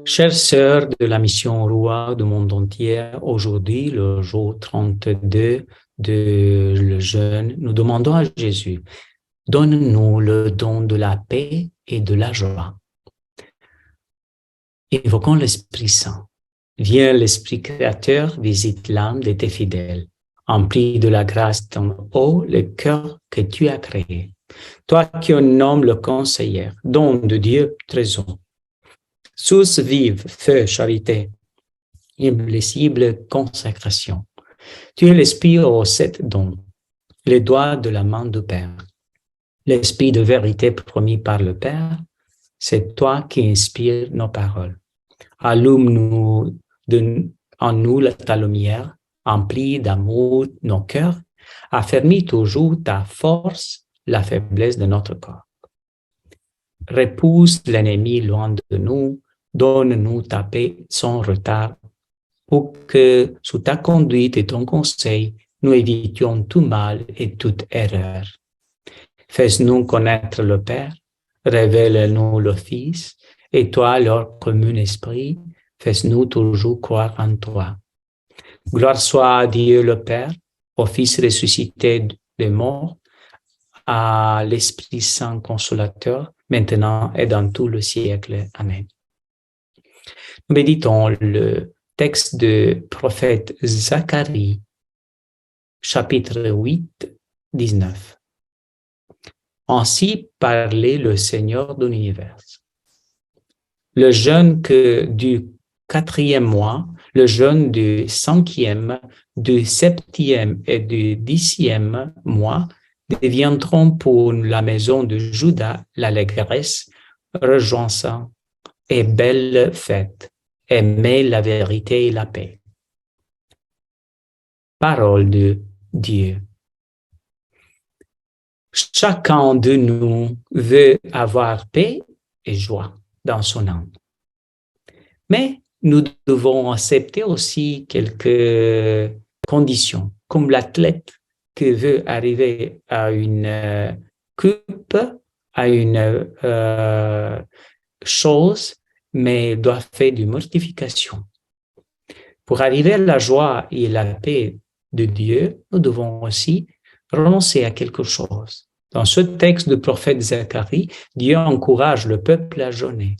Chères sœurs de la mission Roi du monde entier, aujourd'hui, le jour 32 de le jeûne, nous demandons à Jésus, donne-nous le don de la paix et de la joie. Évoquons l'Esprit Saint. Viens l'Esprit créateur, visite l'âme de tes fidèles. Emplis de la grâce ton haut le cœur que tu as créé. Toi qui en nommes le conseiller, don de Dieu, trésor. Source vive, feu, charité, imblessible consécration. Tu es l'esprit aux 7 dons, les doigts de la main du Père. L'esprit de vérité promis par le Père, c'est toi qui inspires nos paroles. Allume-nous en nous ta lumière, emplis d'amour nos cœurs, affermis toujours ta force, la faiblesse de notre corps. Repousse l'ennemi loin de nous, donne-nous ta paix sans retard, pour que, sous ta conduite et ton conseil, nous évitions tout mal et toute erreur. Fais-nous connaître le Père, révèle-nous le Fils, et toi, leur commun esprit, fais-nous toujours croire en toi. Gloire soit à Dieu le Père, au Fils ressuscité des morts, à l'Esprit Saint consolateur, maintenant et dans tout le siècle. Amen. Nous méditons le texte du prophète Zacharie, chapitre 8, 19. Ainsi parlait le Seigneur de l'univers. Le jeûne que du 4e mois, le jeûne du 5e, du 7e et du 10e mois deviendront pour la maison de Juda l'allégresse, rejoignant et belle fête, aimer la vérité et la paix. Parole de Dieu. Chacun de nous veut avoir paix et joie dans son âme. Mais nous devons accepter aussi quelques conditions, comme l'athlète qui veut arriver à une coupe, à une chose, mais doit faire de mortification. Pour arriver à la joie et la paix de Dieu, nous devons aussi renoncer à quelque chose. Dans ce texte du prophète Zacharie, Dieu encourage le peuple à jeûner.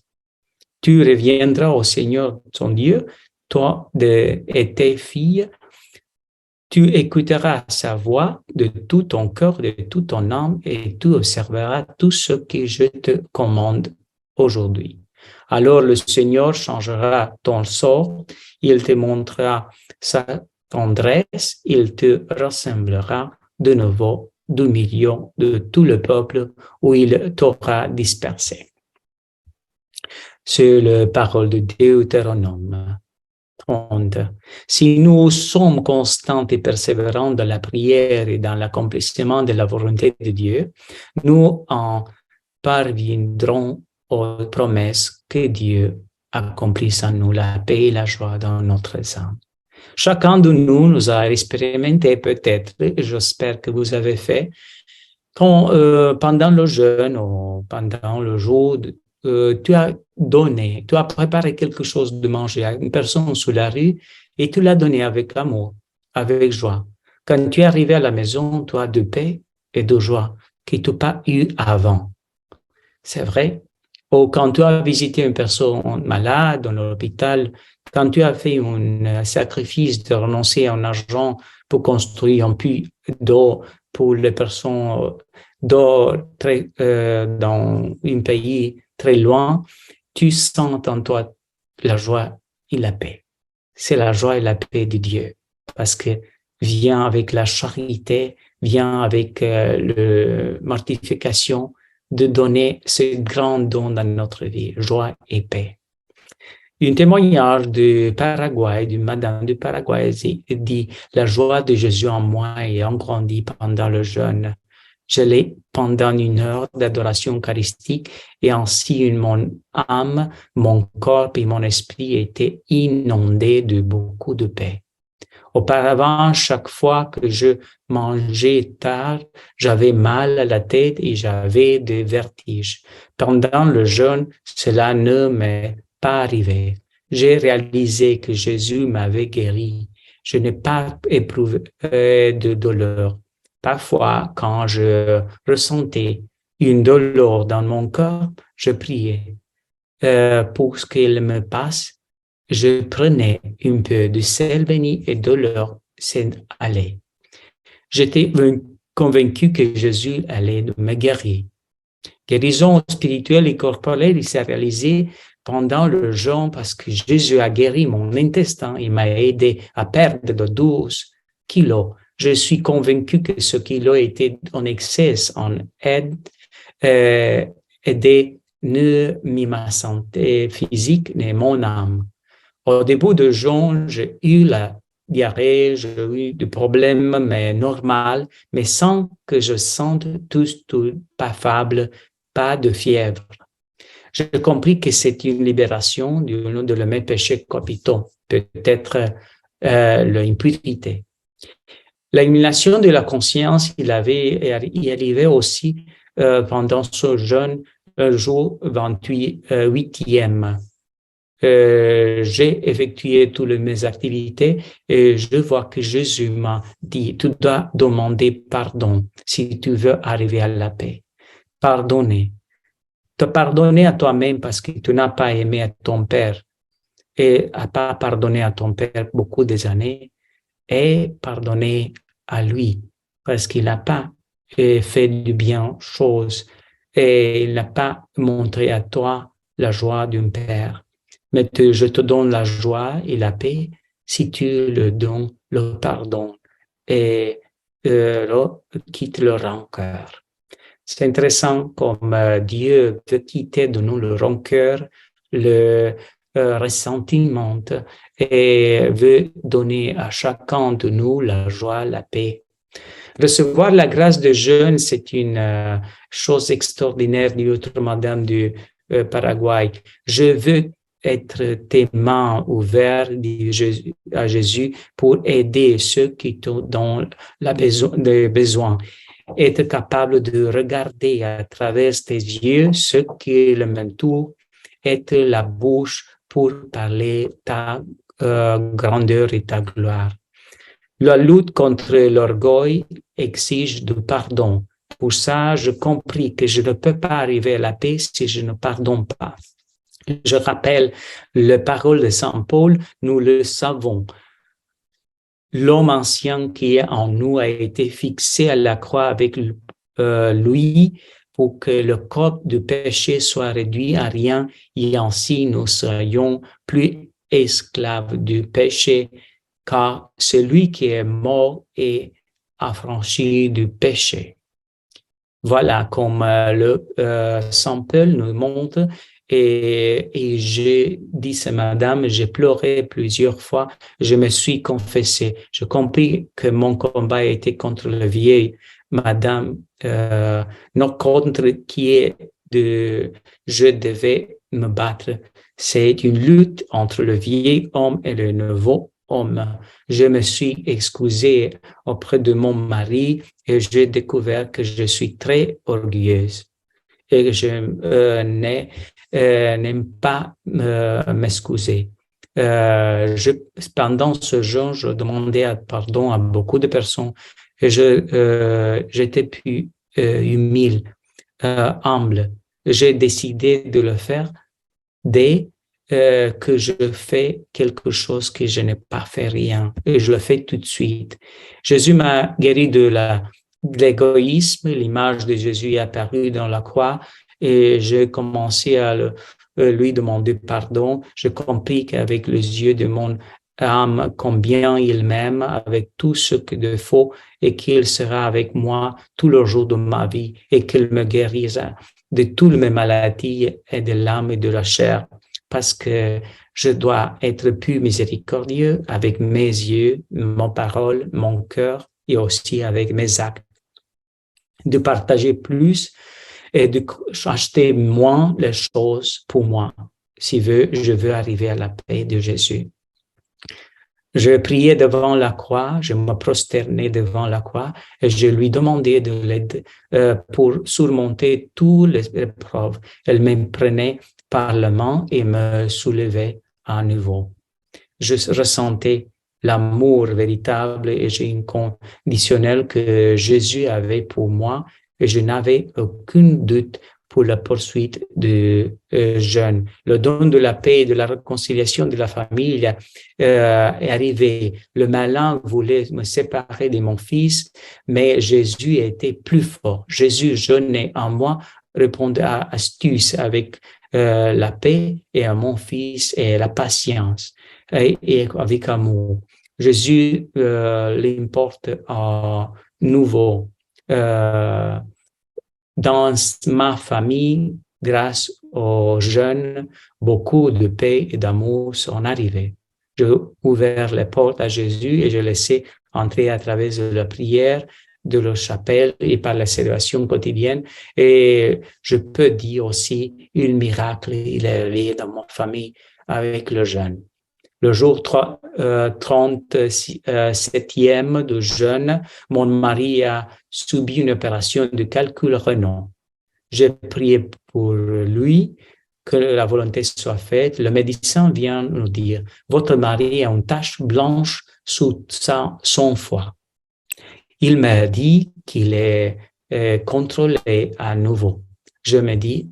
Tu reviendras au Seigneur ton Dieu, toi et tes filles, tu écouteras sa voix de tout ton cœur, de toute ton âme, et tu observeras tout ce que je te commande aujourd'hui. Alors le Seigneur changera ton sort, il te montrera sa tendresse, il te rassemblera de nouveau du milieu de tout le peuple où il t'aura dispersé. C'est la parole de Deutéronome 30. Si nous sommes constants et persévérants dans la prière et dans l'accomplissement de la volonté de Dieu, nous en parviendrons aux promesses que Dieu accomplisse en nous, la paix et la joie dans notre âme. Chacun de nous nous a expérimenté peut-être, et j'espère que vous avez fait, quand pendant le jeûne ou pendant le jour, tu as donné, tu as préparé quelque chose de manger à une personne sur la rue et tu l'as donné avec amour, avec joie. Quand tu es arrivé à la maison, tu as de paix et de joie que tu n'as pas eu avant. C'est vrai. Ou quand tu as visité une personne malade dans l'hôpital, quand tu as fait un sacrifice de renoncer à un argent pour construire un puits d'eau pour les personnes d'eau dans un pays très loin, tu sens en toi la joie et la paix. C'est la joie et la paix de Dieu parce que vient avec la charité, vient avec la mortification, de donner ce grand don dans notre vie, joie et paix. Un témoignage du Paraguay, d'une madame du Paraguay, dit « La joie de Jésus en moi ayant grandi pendant le jeûne. Je l'ai pendant 1 heure d'adoration eucharistique et ainsi mon âme, mon corps et mon esprit étaient inondés de beaucoup de paix. Auparavant, chaque fois que je mangeais tard, j'avais mal à la tête et j'avais des vertiges. Pendant le jeûne, cela ne m'est pas arrivé. J'ai réalisé que Jésus m'avait guéri. Je n'ai pas éprouvé de douleur. Parfois, quand je ressentais une douleur dans mon corps, je priais. Pour qu'il me passe, je prenais un peu de sel béni et de l'eau s'en allait. J'étais convaincu que Jésus allait me guérir. Guérison spirituelle et corporelle, il s'est réalisé pendant le jeûne parce que Jésus a guéri mon intestin. Il m'a aidé à perdre de 12 kilos. Je suis convaincu que ce kilo était en excès, en aidé ni ma santé physique, ni mon âme. Au début de jeûne, j'ai eu la diarrhée, j'ai eu des problèmes, mais normal, mais sans que je sente tout pas faible, pas de fièvre. J'ai compris que c'est une libération de mes péchés capitaux, peut-être l'impurité. L'élimination de la conscience, il arrivait aussi pendant ce jeûne, jour 28e. J'ai effectué toutes mes activités et je vois que Jésus m'a dit, tu dois demander pardon si tu veux arriver à la paix. Pardonner. Te pardonner à toi-même parce que tu n'as pas aimé à ton père et à pas pardonner à ton père beaucoup des années et pardonner à lui parce qu'il n'a pas fait du bien chose et il n'a pas montré à toi la joie d'un père. Mais je te donne la joie et la paix si tu le donnes le pardon et quitte le rancœur. C'est intéressant comme Dieu veut quitter de nous le rancœur, le ressentiment et veut donner à chacun de nous la joie, la paix. Recevoir la grâce de jeûne, c'est une chose extraordinaire, dit l'autre madame du Paraguay. Je veux être tes mains ouvertes à Jésus pour aider ceux qui ont des besoins. Être capable de regarder à travers tes yeux ce qui le m'entoure, être la bouche pour parler ta grandeur et ta gloire. La lutte contre l'orgueil exige du pardon. Pour ça, je compris que je ne peux pas arriver à la paix si je ne pardonne pas. Je rappelle les paroles de Saint Paul, nous le savons. L'homme ancien qui est en nous a été fixé à la croix avec lui pour que le corps du péché soit réduit à rien et ainsi nous serions plus esclaves du péché, car celui qui est mort est affranchi du péché. Voilà comme Saint Paul nous montre. Et j'ai dit, c'est madame, j'ai pleuré plusieurs fois, je me suis confessé. Je compris que mon combat était contre le vieil madame, non contre qui est je devais me battre. C'est une lutte entre le vieil homme et le nouveau homme. Je me suis excusé auprès de mon mari et j'ai découvert que je suis très orgueilleuse et que je n'aime pas m'excuser. Pendant ce jour, je demandais pardon à beaucoup de personnes et j'étais plus humble, humble. J'ai décidé de le faire dès que je fais quelque chose que je n'ai pas fait rien et je le fais tout de suite. Jésus m'a guéri de l'égoïsme, l'image de Jésus est apparue dans la croix et j'ai commencé à lui demander pardon. J'ai compris qu'avec les yeux de mon âme, combien il m'aime avec tout ce que de faux et qu'il sera avec moi tout le jour de ma vie et qu'il me guérira de toutes mes maladies et de l'âme et de la chair parce que je dois être plus miséricordieux avec mes yeux, mon parole, mon cœur et aussi avec mes actes. De partager plus et de acheter moins les choses pour moi, si je veux arriver à la paix de Jésus. Je priais devant la croix, je me prosternais devant la croix et je lui demandais de l'aide pour surmonter toutes les épreuves. Elle me prenait par la main et me soulevait à nouveau. Je ressentais l'amour véritable et inconditionnel que Jésus avait pour moi et je n'avais aucun doute pour la poursuite du jeûne. Le don de la paix et de la réconciliation de la famille est arrivé. Le malin voulait me séparer de mon fils, mais Jésus était plus fort. Jésus jeûnait en moi, répondait à astuce avec la paix et à mon fils et la patience et avec amour. Jésus l'importe à nouveau. Dans ma famille, grâce aux jeunes, beaucoup de paix et d'amour sont arrivés. J'ai ouvert les portes à Jésus et je laissé entrer à travers la prière de la chapelle et par la célébration quotidienne. Et je peux dire aussi, un miracle, il est arrivé dans ma famille avec le jeûne. Le jour 37e de jeûne, mon mari a subi une opération de calcul rénal. J'ai prié pour lui, que la volonté soit faite. Le médecin vient nous dire, votre mari a une tache blanche sous son foie. Il m'a dit qu'il est contrôlé à nouveau. Je me dis,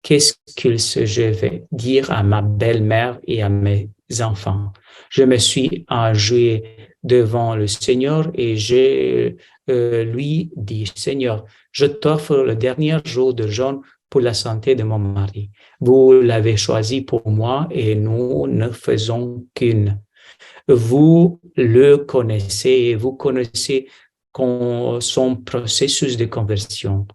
qu'est-ce que je vais dire à ma belle-mère et à mes enfants? Je me suis agenouillé devant le Seigneur et je lui dis, Seigneur, je t'offre le dernier jour de jeûne pour la santé de mon mari. Vous l'avez choisi pour moi et nous ne faisons qu'une. Vous le connaissez et vous connaissez son processus de conversion.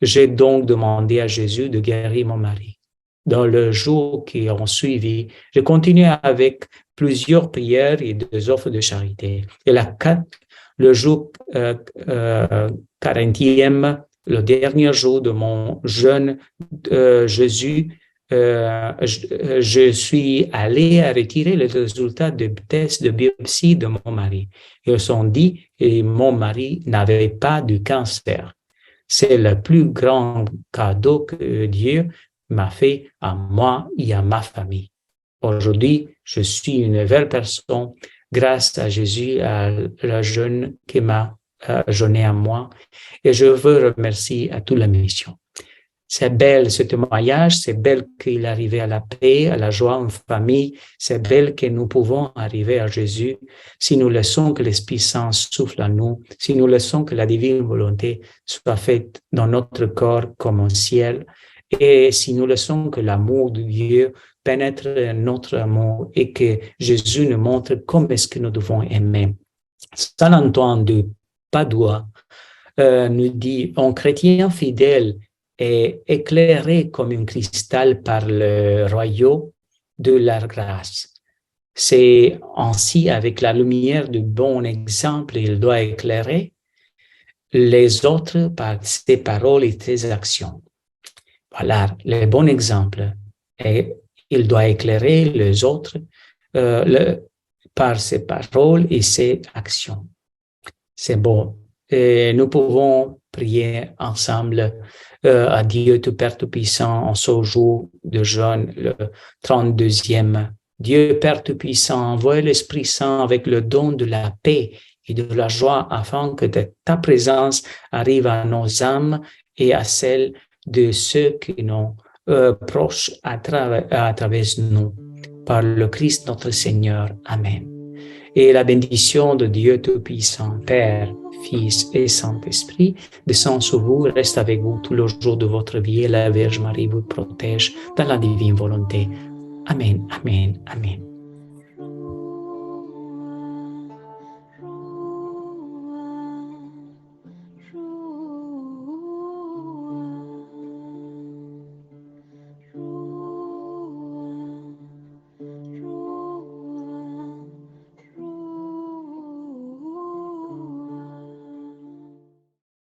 J'ai donc demandé à Jésus de guérir mon mari. Dans le jour qui ont suivi, j'ai continué avec plusieurs prières et des offres de charité. Et le jour 40e, le dernier jour de mon jeûne, Jésus, je suis allé à retirer les résultats de tests de biopsie de mon mari. Ils ont dit que mon mari n'avait pas de cancer. C'est le plus grand cadeau que Dieu m'a fait à moi et à ma famille. Aujourd'hui, je suis une nouvelle personne grâce à Jésus, à la jeûne qui m'a jeûné à moi. Et je veux remercier à toute la mission. C'est belle ce témoignage, c'est belle qu'il arrive à la paix, à la joie en famille, c'est belle que nous pouvons arriver à Jésus si nous laissons que l'Esprit Saint souffle en nous, si nous laissons que la divine volonté soit faite dans notre corps comme au ciel, et si nous laissons que l'amour de Dieu pénètre notre amour et que Jésus nous montre comment est-ce que nous devons aimer. Saint Antoine de Padoue nous dit, un chrétien fidèle est éclairé comme un cristal par le royaume de la grâce. C'est ainsi avec la lumière du bon exemple, il doit éclairer les autres par ses paroles et ses actions. Voilà, le bon exemple. Et il doit éclairer les autres par ses paroles et ses actions. C'est bon. Et nous pouvons prier ensemble à Dieu tout Père Tout-Puissant en ce jour de jeûne, le 32e. Dieu Père Tout-Puissant, envoie l'Esprit Saint avec le don de la paix et de la joie afin que ta présence arrive à nos âmes et à celles de ceux qui nous proches à travers nous. Par le Christ notre Seigneur. Amen. Et la bénédiction de Dieu Tout-Puissant, Père, Fils et Saint-Esprit, descend sur vous, reste avec vous tous les jours de votre vie et la Vierge Marie vous protège dans la divine volonté. Amen, amen, amen.